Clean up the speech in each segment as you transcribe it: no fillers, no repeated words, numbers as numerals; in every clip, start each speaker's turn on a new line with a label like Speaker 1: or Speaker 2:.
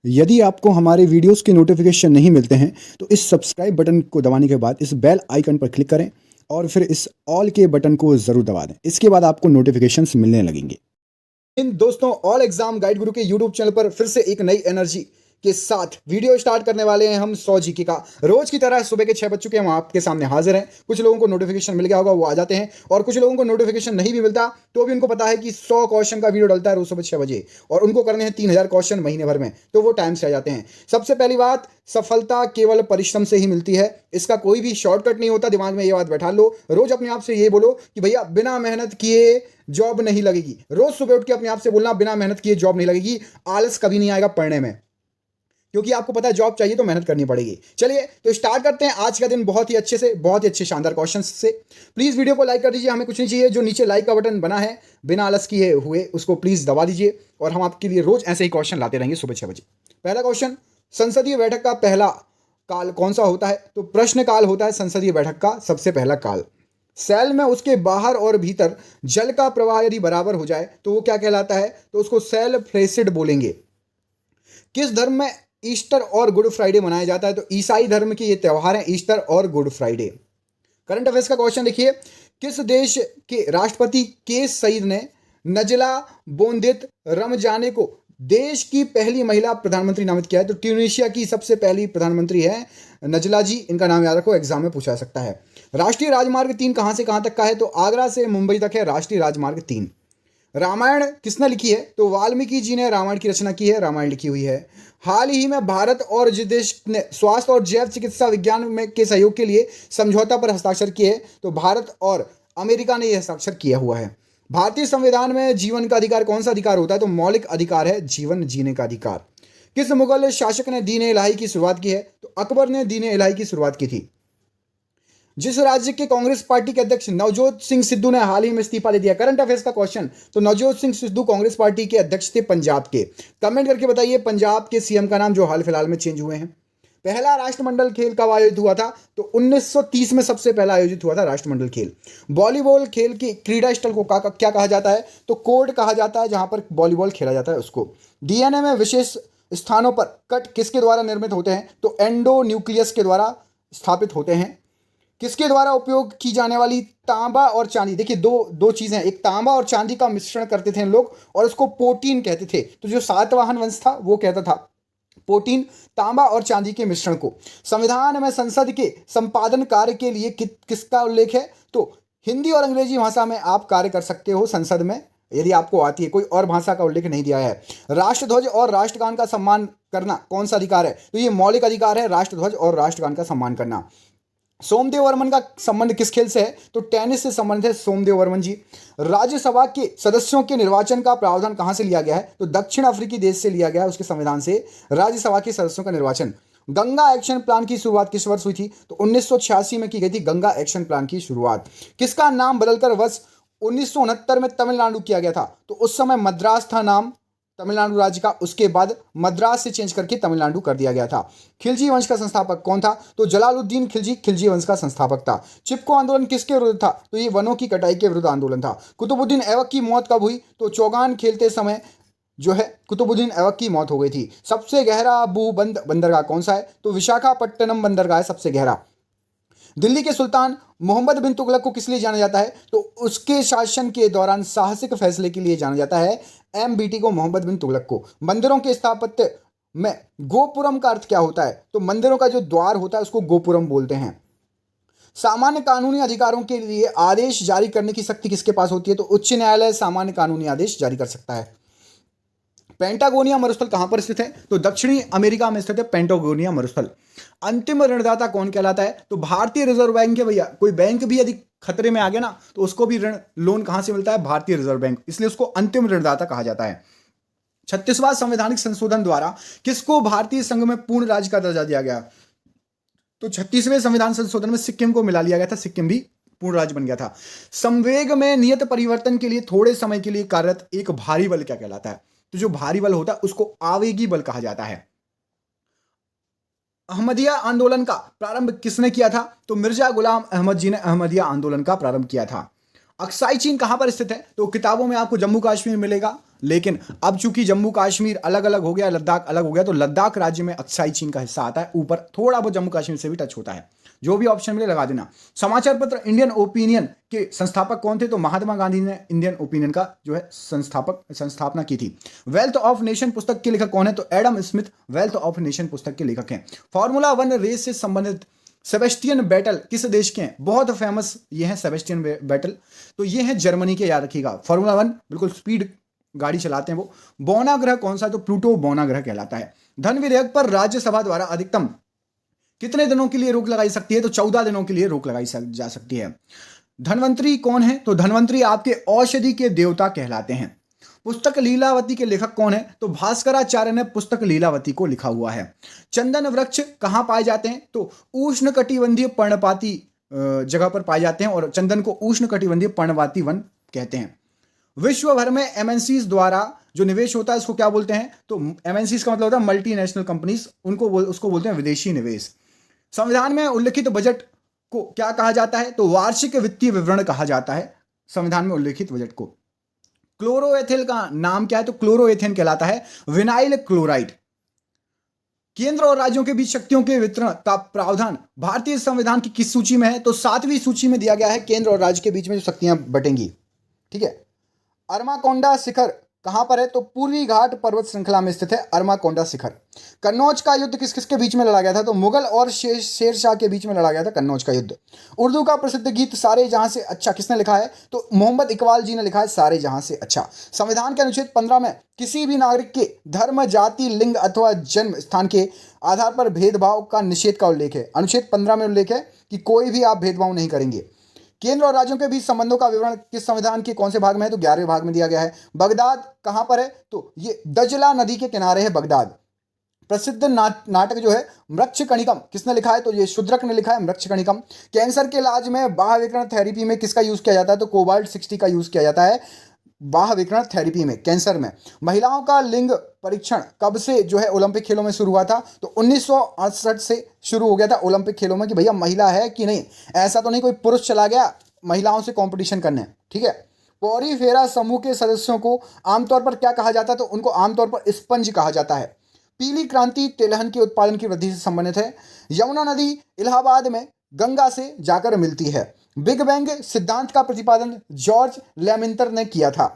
Speaker 1: यदि आपको हमारे वीडियोस के नोटिफिकेशन नहीं मिलते हैं तो इस सब्सक्राइब बटन को दबाने के बाद इस बेल आइकन पर क्लिक करें और फिर इस ऑल के बटन को ज़रूर दबा दें। इसके बाद आपको नोटिफिकेशंस मिलने लगेंगे। इन दोस्तों, ऑल एग्जाम गाइड गुरु के यूट्यूब चैनल पर फिर से एक नई एनर्जी के साथ वीडियो स्टार्ट करने वाले हैं हम 100 जीके का। रोज की तरह सुबह के 6 बज चुके हैं, हम आपके सामने हाजिर हैं। कुछ लोगों को नोटिफिकेशन मिल गया होगा, वो आ जाते हैं, और कुछ लोगों को नोटिफिकेशन नहीं भी मिलता तो भी उनको पता है कि 100 क्वेश्चन का वीडियो डलता है रोज सुबह 6 बजे, और उनको करने हैं 3000 क्वेश्चन महीने भर में, तो वो टाइम से आ जाते हैं। सबसे पहली बात, सफलता केवल परिश्रम से ही मिलती है। इसका कोई भी शॉर्टकट नहीं होता, दिमाग में ये बात बैठा लो। रोज अपने आप से ये बोलो कि भैया बिना मेहनत किए जॉब नहीं लगेगी। रोज सुबह उठ के अपने आप से बोलना, बिना मेहनत किए जॉब नहीं लगेगी। आलस कभी नहीं आएगा पढ़ने में, क्योंकि आपको पता है जॉब चाहिए तो मेहनत करनी पड़ेगी। चलिए तो स्टार्ट करते हैं आज का दिन बहुत ही अच्छे से, बहुत ही अच्छे शानदार क्वेश्चंस से। प्लीज वीडियो को लाइक कर दीजिए, हमें कुछ नहीं चाहिए, जो नीचे लाइक का बटन बना है बिना आलस किए हुए उसको प्लीज दबा दीजिए, और हम आपके लिए रोज ऐसे ही क्वेश्चन लाते रहेंगे सुबह 6 बजे। पहला क्वेश्चन, संसदीय बैठक का पहला काल कौन सा होता है? तो प्रश्न काल होता है संसदीय बैठक का सबसे पहला काल। सेल में उसके बाहर और भीतर जल का प्रवाह यदि बराबर हो जाए तो वो क्या कहलाता है? तो उसको सेल फ्लेसिड बोलेंगे। किस धर्म में ईस्टर और गुड फ्राइडे मनाया जाता है? तो ईसाई धर्म के ये त्यौहार हैं, ईस्टर और गुड फ्राइडे। करंट अफेयर्स का क्वेश्चन देखिए, किस देश के राष्ट्रपति केस सईद ने नजला बोंदित रमजाने को देश की पहली महिला प्रधानमंत्री नामित किया है? तो ट्यूनीशिया की सबसे पहली प्रधानमंत्री है नजला जी, इनका नाम याद रखो, एग्जाम में पूछा सकता है। राष्ट्रीय राजमार्ग 3 कहां से कहां तक का है? तो आगरा से मुंबई तक है राष्ट्रीय राजमार्ग 3। रामायण किसने लिखी है? तो वाल्मीकि जी ने रामायण की रचना की है, रामायण लिखी हुई है। हाल ही में भारत और जिस देश ने स्वास्थ्य और जैव चिकित्सा विज्ञान में के सहयोग के लिए समझौता पर हस्ताक्षर किए, तो भारत और अमेरिका ने यह हस्ताक्षर किया हुआ है। भारतीय संविधान में जीवन का अधिकार कौन सा अधिकार होता है? तो मौलिक अधिकार है जीवन जीने का अधिकार। किस मुगल शासक ने दीन ए इलाही की शुरुआत की है? तो अकबर ने दीन ए इलाही की शुरुआत की थी। जिस राज्य के कांग्रेस पार्टी के अध्यक्ष नवजोत सिंह सिद्धू ने हाल ही में इस्तीफा दे दिया? करंट अफेयर्स का क्वेश्चन। तो नवजोत सिंह सिद्धू कांग्रेस पार्टी के अध्यक्ष थे पंजाब के। कमेंट करके बताइए पंजाब के सीएम का नाम जो हाल फिलहाल में चेंज हुए हैं। पहला राष्ट्रमंडल खेल कब आयोजित हुआ था? तो 1930 में सबसे पहला आयोजित हुआ था राष्ट्रमंडल खेल। वॉलीबॉल खेल की क्रीड़ा स्थल को क्या कहा जाता है? तो कोर्ट कहा जाता है, जहां पर वॉलीबॉल खेला जाता है उसको। डीएनए में विशेष स्थानों पर कट किसके द्वारा निर्मित होते हैं? तो एंडो न्यूक्लियस के द्वारा स्थापित होते हैं। किसके द्वारा उपयोग की जाने वाली तांबा और चांदी? देखिए दो चीजें, एक तांबा और चांदी का मिश्रण करते थे लोग और उसको पोटीन कहते थे। तो जो सातवाहन वंश था वो कहता था पोटीन, तांबा और चांदी के मिश्रण को। संविधान में संसद के संपादन कार्य के लिए किसका उल्लेख है? तो हिंदी और अंग्रेजी भाषा में आप कार्य कर सकते हो संसद में, यदि आपको आती है। कोई और भाषा का उल्लेख नहीं दिया है। राष्ट्रध्वज और राष्ट्रगान का सम्मान करना कौन सा अधिकार है? तो ये मौलिक अधिकार है, राष्ट्रध्वज और राष्ट्रगान का सम्मान करना। सोमदेव वर्मन का संबंध किस खेल से है? तो टेनिस से संबंधित है सोमदेव वर्मन जी। राज्यसभा के सदस्यों के निर्वाचन का प्रावधान कहां से लिया गया है? तो दक्षिण अफ्रीकी देश से लिया गया है, उसके संविधान से राज्यसभा के सदस्यों का निर्वाचन। गंगा एक्शन प्लान की शुरुआत किस वर्ष हुई थी? तो 1986 में की गई थी गंगा एक्शन प्लान की शुरुआत। किसका नाम बदलकर वर्ष 1969 में तमिलनाडु किया गया था? तो उस समय मद्रास था नाम तमिलनाडु राज्य का, उसके बाद मद्रास से चेंज करके तमिलनाडु कर दिया गया था। खिलजी वंश का संस्थापक कौन था? तो जलालुद्दीन खिलजी खिलजी वंश का संस्थापक था। चिपको आंदोलन किसके विरुद्ध था? तो ये वनों की कटाई के विरुद्ध आंदोलन था। कुतुबुद्दीन ऐबक की मौत कब हुई? तो चौगान खेलते समय जो है कुतुबुद्दीन ऐबक की मौत हो गई थी। सबसे गहरा भूबंद बंदरगाह कौन सा है? तो विशाखापट्टनम बंदरगाह है सबसे गहरा। दिल्ली के सुल्तान मोहम्मद बिन तुगलक को किस लिए जाना जाता है? तो उसके शासन के दौरान साहसिक फैसले के लिए जाना जाता है एमबीटी को, मोहम्मद बिन तुगलक को। मंदिरों के स्थापत्य में गोपुरम का अर्थ क्या होता है? तो मंदिरों का जो द्वार होता है उसको गोपुरम बोलते हैं। सामान्य कानूनी अधिकारों के लिए आदेश जारी करने की शक्ति किसके पास होती है? तो उच्च न्यायालय सामान्य कानूनी आदेश जारी कर सकता है। पेंटागोनिया मरुस्थल कहां पर स्थित है? तो दक्षिणी अमेरिका में स्थित है पेंटागोनिया मरुस्थल। अंतिम ऋणदाता कौन कहलाता है? तो भारतीय रिजर्व बैंक के भैया, कोई बैंक भी यदि खतरे में आ गया ना तो उसको भी ऋण लोन कहां से मिलता है? भारतीय रिजर्व बैंक, इसलिए उसको अंतिम ऋणदाता कहा जाता है। 36वां संवैधानिक संशोधन द्वारा किसको भारतीय संघ में पूर्ण राज्य का दर्जा दिया गया? तो 36वें संविधान संशोधन में सिक्किम को मिला लिया गया था, सिक्किम भी पूर्ण राज्य बन गया था। संवेग में नियत परिवर्तन के लिए थोड़े समय के लिए कार्यरत एक भारी बल क्या कहलाता है? तो जो भारी बल होता है उसको आवेगी बल कहा जाता है। अहमदिया आंदोलन का प्रारंभ किसने किया था? तो मिर्जा गुलाम अहमद जी ने अहमदिया आंदोलन का प्रारंभ किया था। अक्साई चीन कहाँ पर स्थित है? तो किताबों में आपको जम्मू कश्मीर मिलेगा, लेकिन अब चूंकि जम्मू कश्मीर अलग अलग हो गया, लद्दाख अलग हो गया, तो लद्दाख राज्य में अक्साई चीन का हिस्सा आता है, ऊपर थोड़ा बहुत जम्मू कश्मीर से भी टच होता है। जो भी ऑप्शन मिले लगा देना। समाचार पत्र इंडियन ओपिनियन के संस्थापक कौन थे? तो महात्मा गांधी ने इंडियन ओपिनियन का जो है संस्थापना की थी। वेल्थ ऑफ नेशन पुस्तक के लेखक कौन है? तो Adam Smith wealth of nation पुस्तक के लेखक हैं। फॉर्मूला 1 रेस से संबंधित सेबेस्टियन बेटल किस देश के हैं? बहुत फेमस ये हैं सेबेस्टियन बेटल, तो ये हैं जर्मनी के, याद रखिएगा। फॉर्मूला 1 बिल्कुल स्पीड गाड़ी चलाते हैं वो। बौना ग्रह कौन सा? तो प्लूटो बौना ग्रह कहलाता है। धन विधेयक पर राज्यसभा द्वारा अधिकतम कितने दिनों के लिए रोक लगाई सकती है? तो 14 दिनों के लिए रोक लगाई जा सकती है। धन्वंतरी कौन है? तो धन्वंतरी आपके औषधि के देवता कहलाते हैं। पुस्तक लीलावती के लेखक कौन है? तो भास्कराचार्य ने पुस्तक लीलावती को लिखा हुआ है। चंदन वृक्ष कहाँ पाए जाते हैं? तो उष्णकटिबंधीय पर्णपाती जगह पर पाए जाते हैं, और चंदन को उष्णकटिबंधीय पर्णपाती वन कहते हैं। विश्व भर में एमएनसीज द्वारा जो निवेश होता है उसको क्या बोलते हैं? तो एमएनसीज का मतलब होता है मल्टीनेशनल कंपनीज, उसको बोलते हैं विदेशी निवेश। संविधान में उल्लिखित बजट को क्या कहा जाता है? तो वार्षिक वित्तीय विवरण कहा जाता है संविधान में उल्लिखित बजट को। क्लोरोएथिल का नाम क्या है? तो क्लोरोएथेन कहलाता है विनाइल क्लोराइड। केंद्र और राज्यों के बीच शक्तियों के वितरण का प्रावधान भारतीय संविधान की किस सूची में है? तो 7वीं सूची में दिया गया है, केंद्र और राज्य के बीच में जो शक्तियां बटेंगी। ठीक है। अरमाकोंडा शिखर कहां पर है? तो पूर्वी घाट पर्वत श्रृंखला में स्थित है अरमाकोंडा शिखर। कन्नौज का युद्ध किस किस के बीच में लड़ा गया था? तो मुगल और शेरशाह के बीच में लड़ा गया था कन्नौज का युद्ध। उर्दू का प्रसिद्ध गीत सारे जहां से अच्छा किसने लिखा है? तो मोहम्मद इकबाल जी ने लिखा है सारे जहां से अच्छा। संविधान के अनुच्छेद 15 में किसी भी नागरिक के धर्म, जाति, लिंग अथवा जन्म स्थान के आधार पर भेदभाव का निषेध का उल्लेख है। अनुच्छेद 15 में उल्लेख है कि कोई भी आप भेदभाव नहीं करेंगे। केंद्र और राज्यों के बीच संबंधों का विवरण किस संविधान के कौन से भाग में है? तो 11वें भाग में दिया गया है। बगदाद कहां पर है? तो ये दजला नदी के किनारे है बगदाद। प्रसिद्ध नाटक जो है मृच्छकणिकम किसने लिखा है? तो ये शूद्रक ने लिखा है मृच्छकणिकम। कैंसर के इलाज में बाह्य विकिरण थेरेपी में किसका यूज किया जाता है? तो कोबाल्ट 60 का यूज किया जाता है बाह्य विकिरण थेरेपी में, कैंसर में। महिलाओं का लिंग परीक्षण कब से जो है ओलंपिक खेलों में शुरू हुआ था? तो 1968 से शुरू हो गया था ओलंपिक खेलों में कि भैया महिला है कि नहीं। ऐसा तो नहीं कोई पुरुष चला गया महिलाओं से कंपटीशन करने। ठीक है। पौरी फेरा समूह के सदस्यों को आमतौर पर क्या कहा जाता है? तो उनको आमतौर पर स्पंज कहा जाता है। पीली क्रांति तिलहन के उत्पादन की वृद्धि से संबंधित है। यमुना नदी इलाहाबाद में गंगा से जाकर मिलती है। बिग बैंग सिद्धांत का प्रतिपादन जॉर्ज लेमिंतर ने किया था।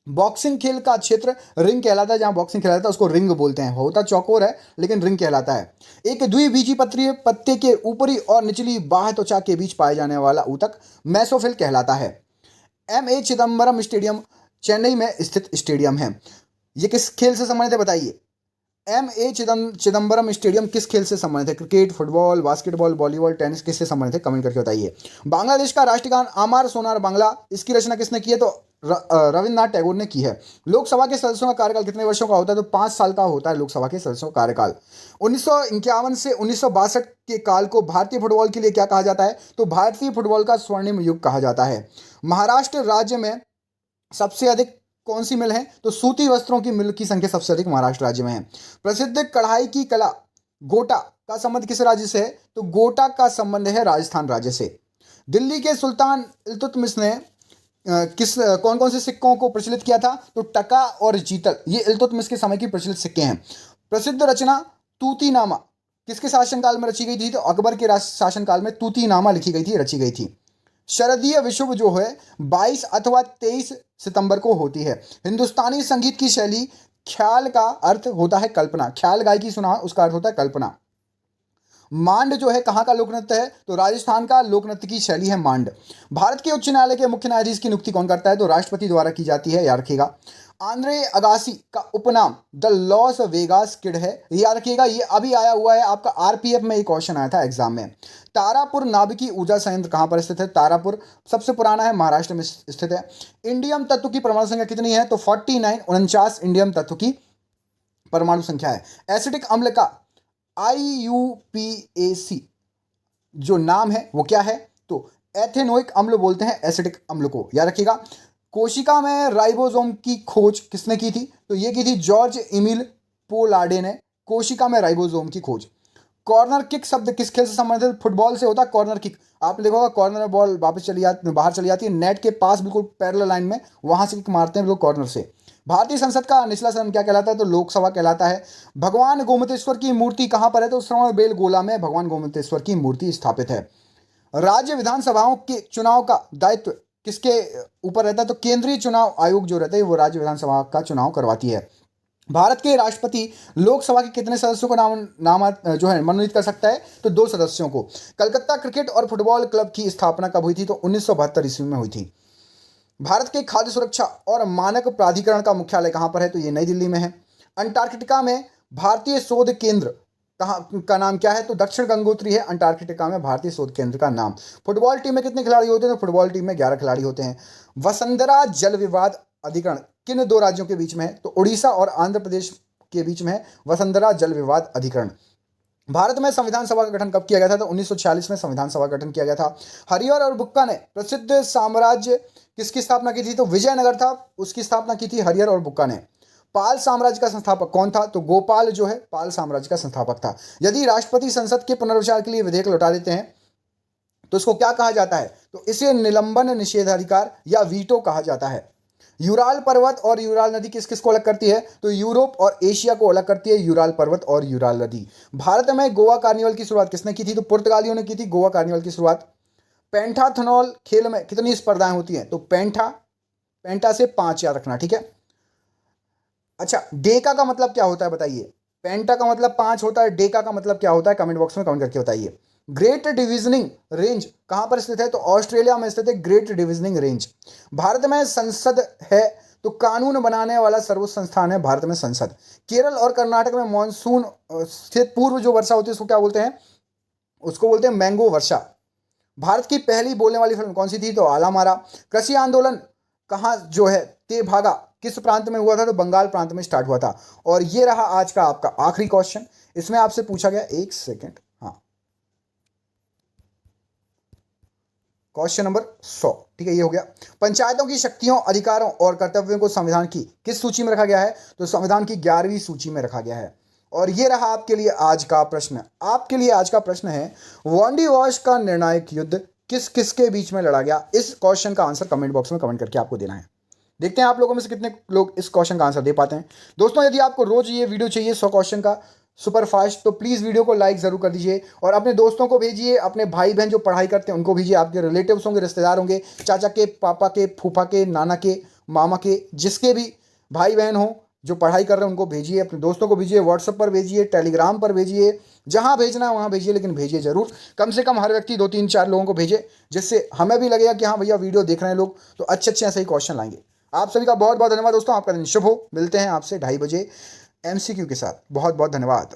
Speaker 1: बॉक्सिंग खेल का क्षेत्र रिंग कहलाता है, जहां बॉक्सिंग खेला जाता है उसको रिंग बोलते हैं। होता चौकोर है लेकिन रिंग कहलाता है। एक द्विबीजी पत्रीय पत्ते के ऊपरी और निचली बाह्य त्वचा के बीच पाए जाने वाला ऊतक मेसोफिल कहलाता है। एम.ए. चिदम्बरम स्टेडियम चेन्नई में स्थित स्टेडियम है। ये किस खेल से संबंधित है बताइए? एम.ए. चिदम्बरम स्टेडियम किस खेल से संबंधित है? Cricket, football, basketball, volleyball, tennis, किससे संबंधित है? कमेंट करके बताइए। बांग्लादेश का राष्ट्रीय गान आमार सोनार बांग्ला, इसकी रचना किसने की है? तो रविन्द्रनाथ टैगोर ने की है। लोकसभा के सदस्यों का कार्यकाल कितने वर्षों का होता है? तो 5 साल का होता है लोकसभा के सदस्यों का कार्यकाल। 1951 से 1962 के काल को भारतीय फुटबॉल के लिए क्या कहा जाता है? तो भारतीय फुटबॉल का स्वर्णिम युग कहा जाता है। महाराष्ट्र राज्य में सबसे अधिक कौन सी मिल है? तो सूती वस्त्रों की मिल की संख्या सबसे अधिक महाराष्ट्र राज्य में है। प्रसिद्ध कढ़ाई की कला गोटा का संबंध किस राज्य से है? तो गोटा का संबंध है राजस्थान राज्य से। दिल्ली के सुल्तान इल्तुतमिश ने कौन कौन से सिक्कों को प्रचलित किया था? तो टका और जीतल, ये इल्तुतमिश के समय की प्रचलित सिक्के हैं। प्रसिद्ध रचना तूतीनामा किसके शासनकाल में रची गई थी? तो अकबर के शासनकाल में तूतीनामा लिखी गई थी, रची गई थी। शरदीय विषुव जो है 22 अथवा 23 सितंबर को होती है। हिंदुस्तानी संगीत की शैली ख्याल का अर्थ होता है कल्पना। ख्याल गायकी सुना उसका अर्थ होता है कल्पना। मांड जो है कहाँ का लोक नृत्य है? तो राजस्थान का लोक नृत्य की शैली है मांड। भारत के उच्च न्यायालय के मुख्य न्यायाधीश की नियुक्ति कौन करता है? तो राष्ट्रपति द्वारा की जाती है, याद रखिएगा। आंद्रे अगासी का उपनाम द लॉस वेगास किड है, याद रखिएगा। ये अभी आया हुआ है आपका आरपीएफ में, एक क्वेश्चन आया था एग्जाम में। तारापुर नाभिकी ऊर्जा संयंत्र कहाँ पर स्थित है? तारापुर सबसे पुराना है, महाराष्ट्र में स्थित है। इंडियम तत्व की परमाणु संख्या कितनी है? तो 49 इंडियम तत्व की परमाणु संख्या है। एसिटिक अम्ल का IUPAC जो नाम है वो क्या है? तो एथेनोइक अम्ल बोलते हैं एसिटिक अम्ल को, याद रखिएगा। कोशिका में राइबोसोम की खोज किसने की थी? तो ये की थी जॉर्ज एमिल पोलार्डे ने, कोशिका में राइबोसोम की खोज। कॉर्नर किक शब्द किस खेल से संबंधित? फुटबॉल से होता है कॉर्नर किक। आपने देखा होगा कॉर्नर में बॉल वापस चली जाती, बाहर चली जाती है, नेट के पास बिल्कुल पैरेलल लाइन में, वहां से किक मारते हैं लोग कॉर्नर से। भारतीय संसद का निचला सदन क्या कहलाता है? तो लोकसभा कहलाता है। भगवान गोमतेश्वर की मूर्ति कहां पर है? तो श्रवण बेलगोला में भगवान गोमतेश्वर की मूर्ति स्थापित है। राज्य विधानसभाओं के चुनाव का दायित्व किसके ऊपर रहता है? तो केंद्रीय चुनाव आयोग जो रहता है वो राज्य विधानसभा का चुनाव करवाती है। भारत के राष्ट्रपति लोकसभा के कितने सदस्यों को नाम जो है मनोनीत कर सकता है? तो 2 सदस्यों को। कलकत्ता क्रिकेट और फुटबॉल क्लब की स्थापना कब हुई थी? तो 1972 ईस्वी में हुई थी। भारत के खाद्य सुरक्षा और मानक प्राधिकरण का मुख्यालय कहां पर है? तो ये नई दिल्ली में है। अंटार्कटिका में भारतीय शोध केंद्र कहाँ का नाम क्या है? तो दक्षिण गंगोत्री है अंटार्कटिका में भारतीय शोध केंद्र का नाम। फुटबॉल टीम में कितने खिलाड़ी होते हैं? तो फुटबॉल टीम में 11 खिलाड़ी होते हैं। वसुंधरा जल विवाद अधिकरण किन 2 राज्यों के बीच में है? तो उड़ीसा और आंध्र प्रदेश के बीच में है वसुंधरा जल विवाद अधिकरण। भारत में संविधान सभा का गठन कब किया गया था? तो 1946 में संविधान सभा का गठन किया गया था। हरिहर और बुक्का ने प्रसिद्ध साम्राज्य किसकी स्थापना की थी? तो विजयनगर था, उसकी स्थापना की थी हरिहर और बुक्का ने। पाल साम्राज्य का संस्थापक कौन था? तो गोपाल जो है पाल साम्राज्य का संस्थापक था। यदि राष्ट्रपति संसद के पुनर्विचार के लिए विधेयक लौटा देते हैं तो इसको क्या कहा जाता है? तो इसे निलंबन निषेधाधिकार या वीटो कहा जाता है। यूराल पर्वत और यूराल नदी किस किस को अलग करती है? तो यूरोप और एशिया को अलग करती है यूराल पर्वत और यूराल नदी। भारत में गोवा कार्निवल की शुरुआत किसने की थी? तो पुर्तगालियों ने की थी गोवा कार्निवल की शुरुआत। पेंटाथनॉल खेल में कितनी स्पर्धाएं होती हैं? तो पेंटा से 5 याद रखना, ठीक है। अच्छा, डेका का मतलब क्या होता है बताइए? पेंटा का मतलब 5 होता है, डेका का मतलब क्या होता है? कमेंट बॉक्स में कमेंट करके बताइए। ग्रेट डिविजनिंग रेंज कहां पर स्थित है? तो ऑस्ट्रेलिया में स्थित है ग्रेट डिविजनिंग रेंज। भारत में संसद है तो कानून बनाने वाला सर्वोच्च संस्थान है भारत में संसद। केरल और कर्नाटक में मानसून से पूर्व जो वर्षा होती है उसको क्या बोलते हैं? उसको बोलते हैं मैंगो वर्षा। भारत की पहली बोलने वाली फिल्म कौन सी थी? तो आला मारा। कृषि आंदोलन कहाँ जो है ते भागा किस प्रांत में हुआ था? तो बंगाल प्रांत में स्टार्ट हुआ था। और ये रहा आज का आपका आखिरी क्वेश्चन। इसमें आपसे पूछा गया, एक सेकेंड, हाँ, क्वेश्चन नंबर 100, ठीक है, ये हो गया। पंचायतों की शक्तियों, अधिकारों और कर्तव्यों को संविधान की किस सूची में रखा गया है? तो संविधान की 11वीं सूची में रखा गया है। और ये रहा आपके लिए आज का प्रश्न। आपके लिए आज का प्रश्न है, वांडी वॉश का निर्णायक युद्ध किस किस के बीच में लड़ा गया? इस क्वेश्चन का आंसर कमेंट बॉक्स में कमेंट करके आपको देना है। देखते हैं आप लोगों में से कितने लोग इस क्वेश्चन का आंसर दे पाते हैं। दोस्तों, यदि आपको रोज ये वीडियो चाहिए 100 क्वेश्चन का सुपर फास्ट, तो प्लीज़ वीडियो को लाइक ज़रूर कर दीजिए और अपने दोस्तों को भेजिए, अपने भाई बहन जो पढ़ाई करते हैं उनको भेजिए, आपके रिलेटिव्स होंगे, रिश्तेदार होंगे, चाचा के, पापा के, फूफा के, नाना के, मामा के, जिसके भी भाई बहन हो जो पढ़ाई कर रहे हैं उनको भेजिए, अपने दोस्तों को भेजिए, व्हाट्सएप पर भेजिए, टेलीग्राम पर भेजिए, जहाँ भेजना है वहाँ भेजिए, लेकिन भेजिए ज़रूर। कम से कम हर व्यक्ति 2-3-4 लोगों को भेजे, जिससे हमें भी लगेगा कि हाँ भैया वीडियो देख रहे हैं लोग, तो अच्छे अच्छे ऐसे ही क्वेश्चन लाएंगे। आप सभी का बहुत बहुत धन्यवाद दोस्तों। आपका दिन शुभ हो। मिलते हैं आपसे 2:30 बजे MCQ के साथ। बहुत बहुत धन्यवाद।